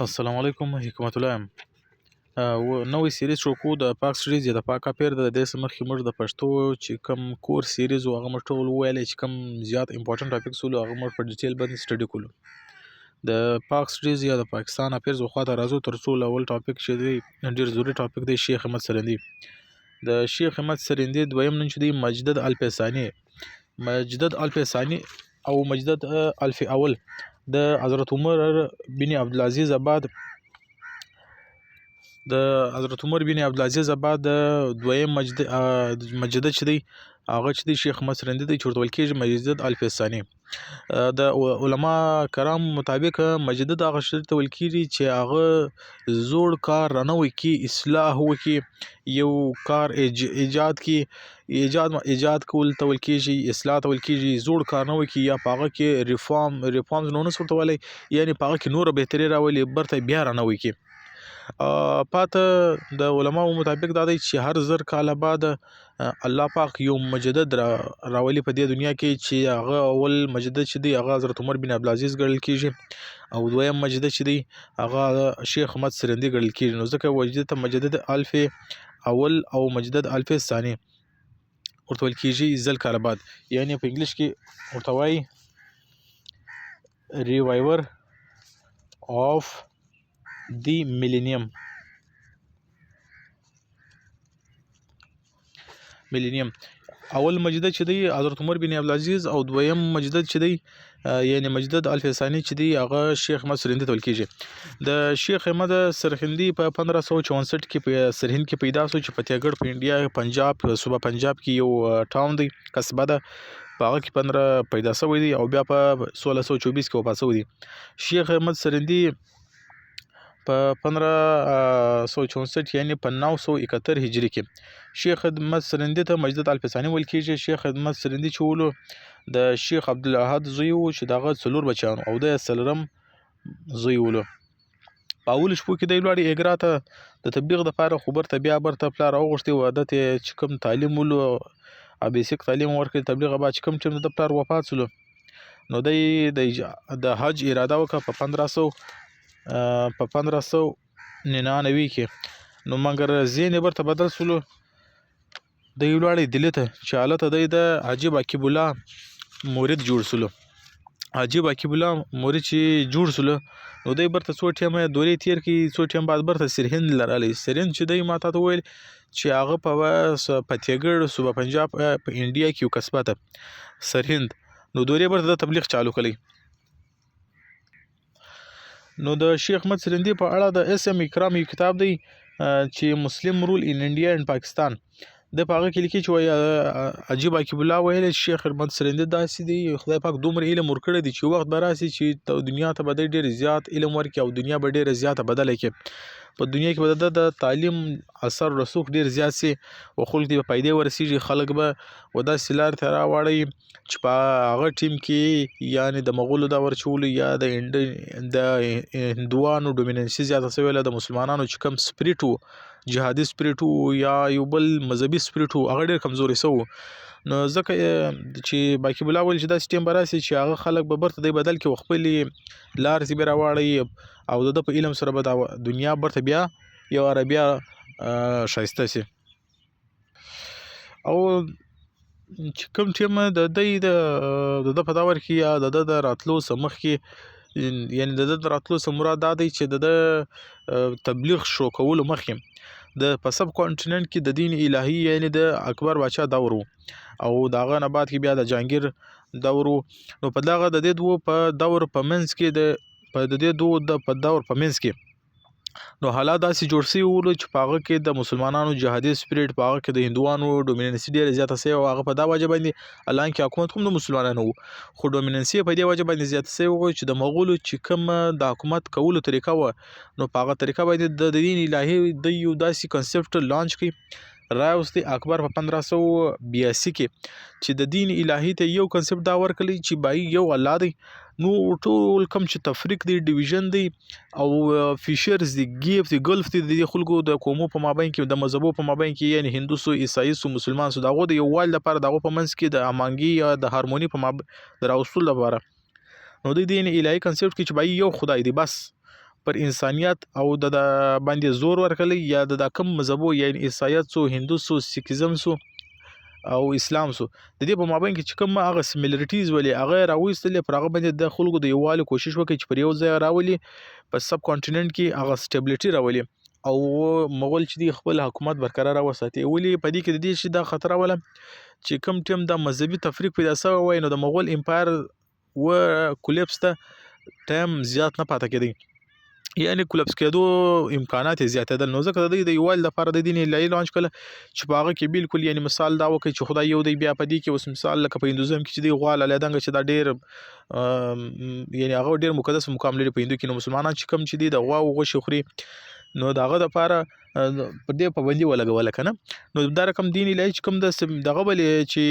السلام علیکم حکمت الله یم. نوې سیریز شروع کوو د پاک سټډیز یا د پاک اپیر د دې څخه مخکې موږ د پښتو چې کوم کور سیریز و هغه موږ ټول وویلی چې کوم زیات امپورټنټ ټاپکس ول هغه موږ په ډیټیل باندې سټډي کولو. د پاک سټډیز یا د پاکستان اپیرز خواته راځو ترڅو اول ټاپک چې دی ډېر ضروري ټاپک دی شیخ احمد سرندي. د شیخ احمد سرندي دویم نوم چې دی مجدد الفسانی. مجدد الفسانی او مجدد الف اول د حضرت عمر بن عبدالعزیز آباد د دویم مجدد چې دی هغه چې دی شیخ احمد سرندي دی چې ورته ویل کېږي مجدد الفسانی. د علما کرام مطابق مجدد هغه شی ته ویل کېږي چې هغه زوړ کار رانه وکړي، اصلاح وکړي، یو کار ایجاد کول ته ویل کېږي، اصلاح ته ویل کېږي. زوړ کار نه وکړي یا په هغه کې ریفارمز نو نه ورته ویلی، یعنې په هغه کې نوره بهتري راولي، برته بیا رانه وکړي. پاته د علماو مطابق دا دی چې هر زر کاله بعد الله پاک یو مجدد راولي په دې دنیا کې چې هغه اول مجدد چې دی هغه حضرت عمر بن عبدالعزیز ګڼل کېږي او دویم مجدد چې دی هغه شیخ احمد سرندي ګڼل کېږي. نو ځکه مجدد الف اول او مجدد الف ثانی ورته ویل کېږي زل کاله بعد، یعنې په انګلیش کې ورته وایي ریوایور آف دی میلینیم. اول مجدد چې دی حضرت عمر بن عبدالعزیز او دویم مجدد چې دی یعنی مجدد الفسانی چې دی هغه شیخ احمد سرهندي ته ویل کېږي. د شیخ احمد سرهندي په 1564 کې په سرهند کې پیدا شو چې فتحګړ په انډیا پنجاب صوبه پنجاب کې یو ټاون دی، قصبه ده، په هغه کې 15 پیدا شوی دی او بیا په 1624 کې وفات شوی دی. شیخ احمد سرهندي په 1564 یعنی په 971 هجری کې شیخ احمد سرندي ته مجدد الفسانی ویل کېږي. شیخ احمد سرندي چې ولو د شیخ عبدالاحد زوی و چې دغه 4 بچیان او د 4م زوی ولو. په اول شپو کې دی ولاړی اګرا ته د تبلیغ دپاره، خو برته پلار راوغوښتي و عادت یې چې کوم تعلیم ولو بیسیک تعلیم ورکړي تبلیغ به چې کوم ټیم د پلار وفات سلو نو دی د حج اراده وکړه په 1599 کې. نو مګر ذهن یې برته بدل سلو، دی ولاړی دلی ته چې هلته دی د حاجب عقیب الله مورید جوړ سلو. حاجب عقیب الله مورید چې جوړ سلو نو دی برته څو ټیمه دورې تیر کړي، څو ټیم بعد برته سرهند لرالی. سرهند چې دی ما ته وویل چې هغه په فتحګړ صوبه پنجاب په انډیا کې یو قصبه ده سرهند. نو دورې برته د تبلیغ چالو کړی. نو د شیخ احمد سرندي په اړه د اس ام اکرام یو کتاب دی چې مسلم رول ان انډیا اینڈ پاکستان، د په هغه کې لیکي چې وایي عجیب عقیب الله ویل شیخ احمد سرندي داسې دی خدای پاک دومره علم ورکړی دی چې وخت به راسي چې دنیا ته به ډېر زیات علم ورکړي او دنیا به ډېره زیاته بدله کړي. په دنیا کې به د تعلیم اثر رسوخ ډېر زیات سي او خلک دې په پیدې ورسیږي. خلک به وداسې لارې ته راواړوي چې په هغه ټیم کې یعنې د مغولو دور چې ولو یا د هندوانو ډومیننسي زیاته شوې ده، د مسلمانانو چې کوم سپریټ و جهادي سپریټ و یا یو بل مذهبي سپریټ و هغه ډېر کمزوري شوی. نو ځکه چې عقیب الله ویل چې داسې ټیم به راسي چې هغه خلک به برته دی بدل کړي او خپلې لارې ته به راواړوي او د په علم سره به د دنیا برته بیا یو عربیا ښایسته سي. او چې کوم ټیم د د په دور کې یا د راتلو څخه مخکې یعنی د راتلو څخه مراد دا دی چې د تبلیغ شروع کولو مخکې د په سب کانټیننټ کې د دین الهي یعنی د اکبر باچا دور و او د هغه نه بعد کې بیا د جهانګیر دور و. نو په دغه د دې دوه په دور په منځ کې نو حالات داسې جوړ شوي ولو چې په هغه کې د مسلمانانو جهادي سپریټ، په هغه کې د هندوانو ډومیننسي ډېره زیاته شوې او هغه په دا وجه باندې حالانکه حکومت هم د مسلمانانو و خو ډومیننسي په دې وجه باندې زیاته شوې و چې د مغولو چې کوم د حکومت کولو طریقه و نو په هغه طریقه باندې د دین الهي د یو داسې کنسپټ لانچ کړي راوستي اکبر په 1582 کې چې د دین الهي ته یو کنسپټ دا ورکړي چې بای یو الله دی. نو ټول کوم چې تفریق دی ډیویژن دی او فیشرز دی ګیف دی ګلف دی د خلکو د قومو په مابین کې د مذهبو په مابین کې یعنی هندو سو عیسائی سو مسلمان سو دغه د یووالي لپاره دغه په منځ کې د امانګي یا د هارمونی په د راوستلو لپاره نو د دین الهي کنسپټ کې چې بای یو خدای دی بس پر انسانیت او د باندې زور ورکړي یا د کم مذهبو یعنی عیسایت سو هندو سو سیکیزم سو او اسلام سو د دې په مابین کې چې کوم هغه سیمیلریټیز ولې هغه راوېستلې پر هغه باندې د خلکو د یووالي کوشش وکړي چې پر یو ځای راولي په سب کانټیننټ کې هغه سټیبلیټي راولي او مغول چې دی خپل حکومت برقرار وساتي ولې په دې کې د دې شي د خطر ولا چې کوم ټیم د مذهبي تفریق پیدا شوی وای نو د مغول امپایر و کولیپس ته ټایم زیات نه پاتې کېدی یعنی کولیپس کېدو امکانات زیاتېدل نو ځکه د یووالي لپاره د دین الهي لانچ کړه چې په هغه کې بالکل یعنی مثال دا وکړي چې خدای یو دی بیا په دې کې اوس مثال لکه په هندوزم کې چې دی غوا لالیدانګ چې دا ډېر یعنی هغه ډېر مقدس مقام لري په هندو کې نو مسلمانان چې کوم چې دی د غوا او غوښې خوري نو داغه د پاره په دې پابندي ولګول کنه نو دا رقم دین الهي چې کوم دغه بلې چې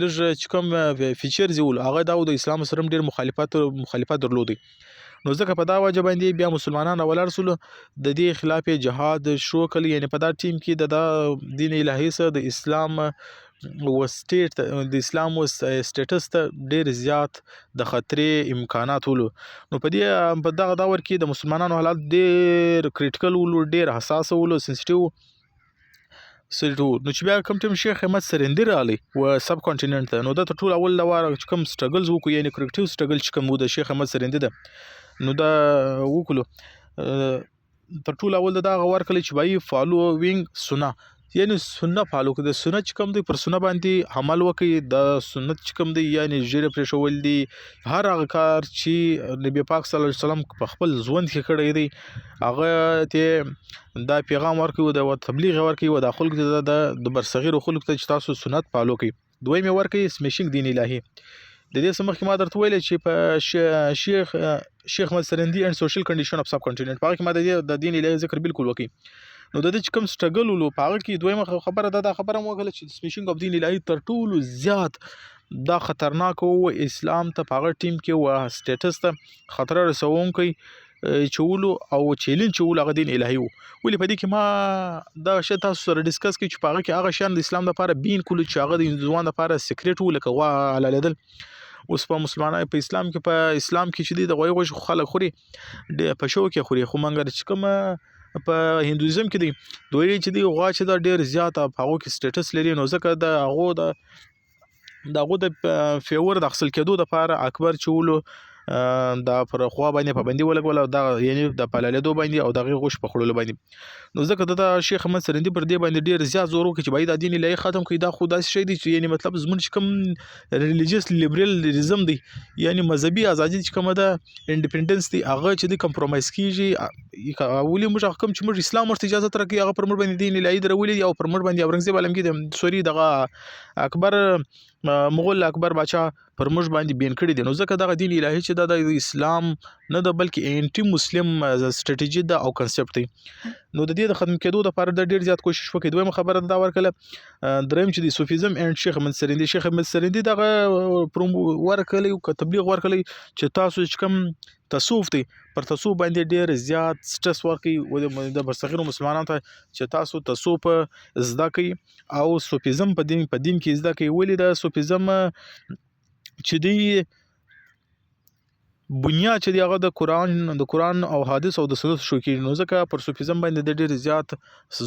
لږ چې کوم فیچرز ول هغه د اسلام سره ډېر مخالفت درلودي نو ځکه په دا وجه باندې بیا مسلمانان ولر سول د دې خلاف جهاد شروع کړي یعنی په دا ټیم کې د دین الهي سره د اسلام و سټیټ د اسلام و سټیټس ته ډېر زیات د خطرې امکانات ولو نو په دغه دور کې د مسلمانانو حالات ډېر کریټیکل ولو ډېر حساس ولو سنسټیو نو چې بیا کوم ټیم شیخ احمد سرندی رالی و سب کانټیننټ ته نو د ټول اول د واره کوم سټرګلز وکړو یعنی کریکټیو سټرګل چې کوم د شیخ احمد سرندی ده نو دا وکړو تر ټول اول دا غوړ کړی چې بای فالوینګ سنت یعنی سنت فالو کړي د سنت چې کوم دی پر سنت باندې عمل وکړي د سنت چې کوم دی یعنی ژیره پرې شول دی هر هغه کار چې نبی پاک صلی الله علیه وسلم په خپل ژوند کې کړی دی هغه ته دا پیغام ورکوي د تبلیغ ورکوي او د خلکو د برصغیر خلکو ته چې تاسو سنت فالو کړئ دوی ورکوي سمیشنګ دین الهي د دې سمخ ما درته ویل چې په شیخ احمد سرندی اینڈ سوشل کنډیشن اف سب کانټیننټ په کې ما د دین الهي ذکر بالکل وکړي نو د دې کوم سټرګل ولو په هغه کې دویمه خبره دا خبره مو غل چې سمیشنګ اف دین الهي تر ټولو زیات دا خطرناک او اسلام ته په هغه ټیم کې و سټیټس ته خطر رسونکي چولو او چیلنج چولو هغه دین الهي ولې په دې کې ما دا شی تاسو سره ډیسکس کړي چې په هغه کې هغه شان د اسلام لپاره بین کول چې هغه د هندوانو لپاره سیکریټ ولکه وا علالیدل اوس په مسلمانانو په اسلام کې چې د غوي غوښ خلک خوري په شو کې خوري خو منګر چې کوم په هندویزم کې دی دوی چې دی غوا چې دا ډیر زیات په هغه کې سټیټس لري نو ځکه د هغه د فیور د حاصل کېدو د لپاره اکبر چولو دا پر خوا باندې پابندي ولګول دا یعنی د پلالیدو باندې او دغه غوښ په خړلو باندې نو ځکه د شیخ احمد سرندی پر دې باندې ډیر زیات زور وکړي چې باید د دین الهي ختم کړي دا خو داسې شی دی چې یعنی مطلب زمونږ کوم ریلیجیس لیبرالزم دی یعنی مذهبي ازادي چې کومه ده انډیپندنس دی هغه چې د کمپرمایز کیږي اولی موږ کوم چې موږ اسلام ورته اجازه ترکي هغه پر موږ باندې دین الهي درولې او پر موږ باندې اورنګزیب عالمګي د سوري دغه اکبر مغول اکبر بادشاہ پر موږ باندې بین کړی دی نو ځکه دغه دین الهي چې د اسلام نه د بلکې انټي مسلم سټریټیجی دا او کنسپټ دی نو د دې د ختم کېدو لپاره د ډیر زیات کوشش وکړي دویمه خبره دا ورکړه دریم چې د صوفیزم اینڈ شیخ احمد سرندی دغه ورکړي او تبلیغ ورکړي چې تاسو چې کوم تصوف دی پر تصوف باندې ډیر زیات سټرس ورکړي د برصغیر مسلمانانو ته چې تاسو تصوف زده کړئ او صوفیزم په دین کې زده کړئ ولې د صوفیزم چې دی بنیاد چې دی هغه د قرآن او حدیث او د سنت شو کې نو ځکه پر صوفیزم باندې د ډیر زیات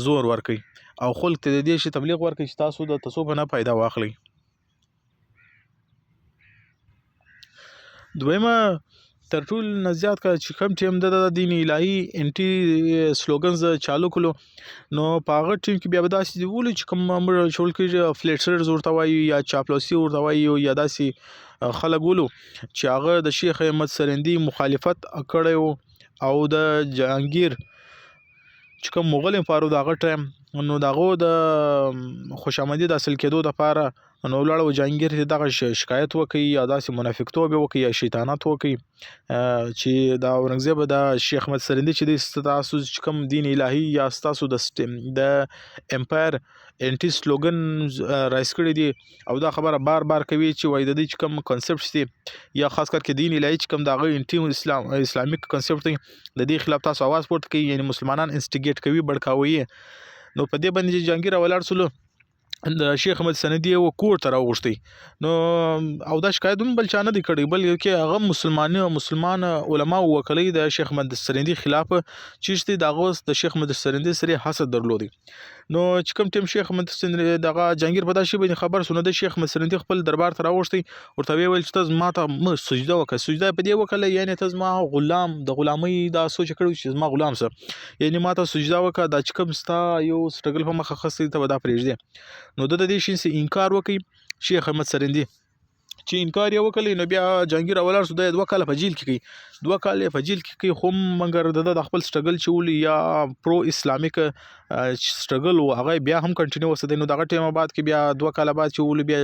زور ورکړي او خلک ته د دې شی تبلیغ ورکړي چې تاسو د تصوف نه فائدہ واخلئ دویمه تر ټول نه زیات چې کوم ټیم د دین الهي انټي سلوګنز چالو کړو نو په هغه ټیم کې بیا داسې دی ول چې کوم امر شول کې فلیټرز ورته وایي یا چاپلوسي ورته وایي یا داسې خلک ولو چې هغه د شیخ احمد سرندی مخالفت کړی او د جهانگیر چې کوم مغول امپایرو دغه ټایم نو دغه د خوشامدي د اصل کېدو لپاره نو ولاړو جهانگیر دغه شکایت وکي یا داسې منافقتوب وکي یا شیطانت وکي چې دا اورنګزیب د شیخ احمد سرندی چې د تاسو کوم دین الهي یا تاسو د امپایر انټي سلوګن رایس کړی دی او دا خبره بار کوي چې وای د دې کوم کنسپټ دي یا خاص کر کې دین الهي چې کوم دغه انټي اسلامیک کنسپټ دی د دې خلاف تاسو आवाज پورته کوي یعنی مسلمانان انسټیګیټ کوي بړکاوي نو په دې باندې جهانگیر ولر سلو د شیخ احمد سندي و کور ته راوغوښتی نو او دا شکایت هم بل چا نه دی کړی بلکې هغه مسلمان علما وکړي د شیخ احمد سندي خلاف چې دغه د شیخ احمد سندي سره حسد درلودي نو چې کوم ټیم شیخ احمد سندي دغه جهانگیر په داسې باندې خبر سونه د شیخ احمد سندي خپل دربار ته راوغوښتی ورته ویل چې تاسو ماته سجده وکړه سجده په دې وکړه یعنی تاسو ما غلام د غلامۍ دا سوچ کړو چې ما غلام سه یعنی ماته سجده وکړه دا چې کوم ستا یو سټرګل په مخه خسته ته ودا پرېږدي نو د دې شي انکار وکي شیخ احمد سندي چې انکار یې وکړي نو بیا جهانگیر اولار سو د 2 کال په جیل کې کوي 2 کال په جیل کې کوي خو مګر د خپل سټرګل چول یا پرو اسلامیک سټرګل او هغه بیا هم کنټینیو وسه نو دغه ټیم بعد کې بیا 2 کال بعد چول بیا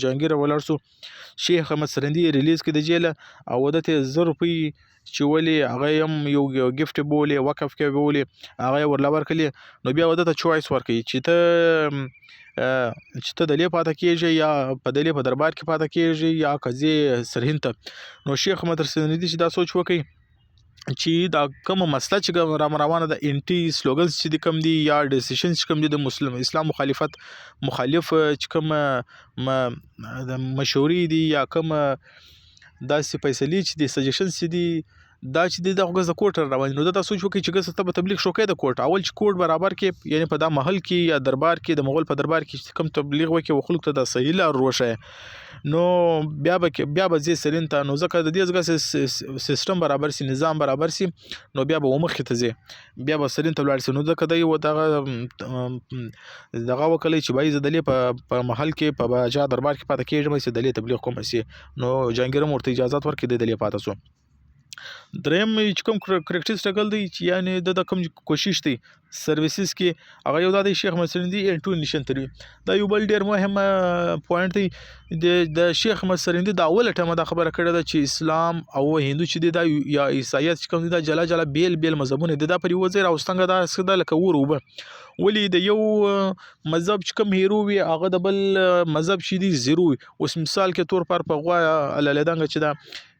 جهانگیر اولار سو شیخ احمد سندي ریلیز کې د جیل او ودته 100 روپۍ چې ولې هغه هم یو گیفت بولې وقف کې بولې هغه ورلور کړي نو بیا ودته چوایس ورکړي چې ته د دې پاته کېږي یا په دې په دربار کې پاته کېږي یا قضیه سرهند ته نو شیخ احمد سندي چې دا سوچ وکړي چې دا کوم مسله چې روانه د انټي سلوګنز چې کوم دي یا ډیسیشنز چې کوم دي د مسلم اسلام مخالف چې کوم د مشوري دي یا کوم داسې فیصلې چې دي سجیشنز چې دي دا چې د غوږ د کوټ روان نو دا تاسو وکړي چې ګس ته تبلیغ شوکې د کوټ اول چې کوټ برابر کې یعنی په دا محل کې یا دربار کې د مغول په دربار کې کوم تبلیغ وکړي او خلکو ته د صحیح لار روشه نو بیا به زی سرین ته نو ځکه د دې ځکه سیستم برابر سي نظام برابر سي نو بیا به ومخ ته زی بیا به سرین ته لاړ سي نو ځکه دی و دغه وکړي چې بای زدلې په محل کې په باجا دربار کې پاتې کېږي چې دلې تبلیغ کوم سي نو جهانگیر مرته اجازه ورکړي د دلې پاتې سو دریم چې کوم کرکټر سټرګل دی چې یعنی د کوم کوشش دی سرویسز کې هغه یو د شیخ احمد سندي انټو نشن تری دا یو بل ډیر مهم پوینټ دی د شیخ احمد سندي دا اول ټمه دا خبره کړې ده چې اسلام او هندو چې دی دا یا عیسایت کوم دی دا جلا بیل مذهبونه دي دا پر وزیر او ستنګ دا سده لکه وروبه ولی د یو مذهب چې کوم هیرو وي هغه د بل مذهب شې دي زیرو اوس مثال کې تور پر په غوا للیدانګ چې دا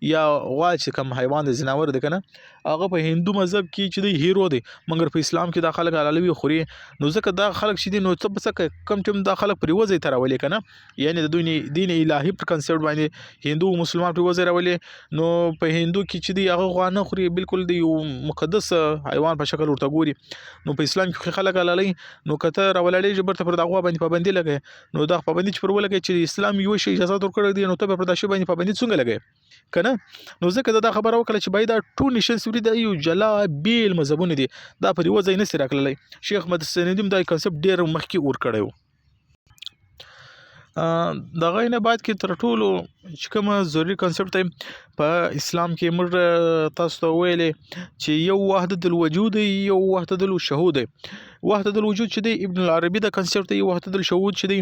یا غوا چې کوم حیوان د زناور دی کنه هغه په هندو مذهب کې چې دی هیرو دی مګر په اسلام کې دا خلک حلالوي خوري نو ځکه دا خلک چې دي نو څه بس کم ټیم دا خلک پر وځي تر ولې کنه یعنی د دوی دین الهي پر کنسپټ باندې هندو مسلمان پر وځي راولې نو په هندو کې چې دی هغه غوا نه خوري بالکل دی مقدس حیوان په شکل ورته ګوري نو په اسلام کې خلک حلالي نو کته راولړې جبرته پر دغه باندې پابندي لګي نو دا پابندي چې پر ولګي چې اسلام یو شی اجازه ورکړي دي نو ته پر داسې باندې پابندي څنګه لګي کنه نو ځکه دا خبره وکړه چې باید دا ټول نشن سوري د یو جلا بیل مذهبونه دي دا پر یو ځای نه سره کړلای شیخ احمد سندي دا کنسپټ ډیر مخکې ور کړیو دا غینه بعد کې تر ټولو چې کوم ضروري کنسپټ دی په اسلام کې موږ تاسو ته ویلې چې یو وحدت الوجود یو وحدت الشهود وحدت الوجود چې دی ابن العربي د کنسپټ دی وحدت الشهود چې دی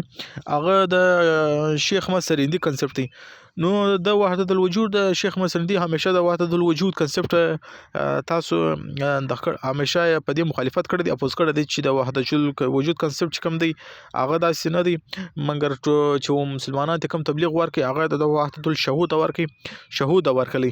هغه د شیخ احمد سندي کنسپټ دی نو د وحدت الوجود د شیخ احمد سندي همیشه د وحدت الوجود کنسپټ تاسو د همیشه په دې مخالفت کړی دی اپوز کړی دی چې د وحدت الوجود کنسپټ کوم دی هغه داسې نه دی مګر چې مسلمانان ته کوم تبلیغ ورکړي هغه د وحدت الشهود شهود ورکړي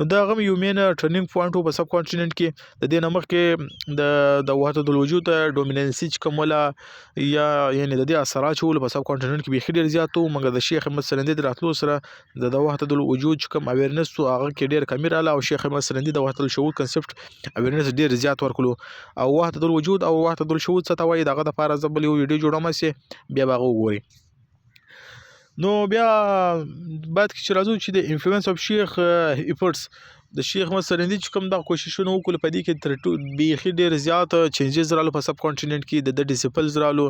نو دا غو یو مین ټرنینګ پوینټ په سب کانټیننټ کې د دې نمخ کې د وحدت الوجود ډومیننسي کومه یا یعنی د دې اثرات چول په سب کانټیننټ کې به ډیر زیاتو مګر د شیخ احمد سندي راتلو سره د وحدت الوجود کوم اویرنس هغه کې ډیر کمی رااله او شیخ احمد سندي د وحدت الشهود کنسپټ اویرنس ډیر زیات ورکلو او وحدت الوجود او وحدت الشهود څه ته وایي دغه د فارز بل یو ویډیو جوړوم سي بیا باغ وګوري نو بیا بعد کې راځو چې د انفلوئنس اف شیخ ایفورټس د شیخ احمد سندي چې کوم د کوششونه وکړل په دې کې تر بیخي ډیر زیات چینجز رالو په سب کانټیننټ کې د ډیسپلز رالو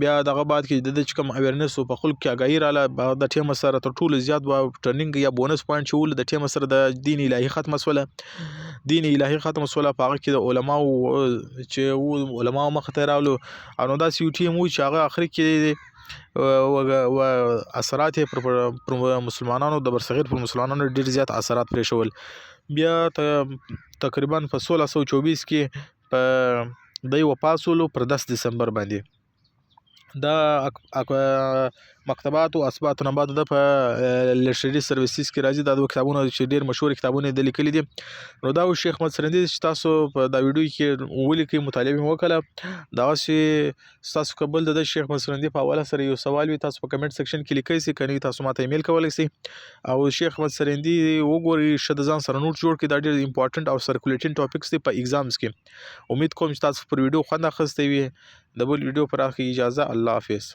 بیا دغه بعد کې د کوم اویرنس په خلک کې اگاهی رااله د ټیم سره تر ټولو زیات و ټرنینګ یا بونس پوینټ چول د ټیم سره د دین الهي ختم مسوله په هغه کې د علماو چې علماو مخته راولو او دا سی ټیم و چې هغه اخر کې و اثرات پر مسلمانانو د برصغیر پر مسلمانانو ډیر زیات اثرات پرې شول بیا تقریبا په 1624 کې په د وفات سولو پر 10 دسمبر باندې دا مکتبات او اسبات نبات د په لټرري سرویسز کې راځي. دا د کتابونو چې ډیر مشهور کتابونه د لیکلي دي. نو دا شیخ محمد سرهندي چې تاسو په دا ویډیو کې ولیکي مطالعه وکړه دا چې تاسو قبول د شیخ محمد سرهندي په حواله سره یو سوال وي تاسو په کمنټ سیکشن کې لیکئ سي کني تاسو ماته ایمیل کولای سي او شیخ محمد سرهندي وګورئ شته ځان سره نوٹ جوړ کړئ دا ډیر امپورټنت او سرکولیټینګ ټاپکس دي په ایگزامز کې. امید کوم چې تاسو پر ویډیو خوند اخیستی وي. د بل ویډیو پر اخی اجازه الله حافظ.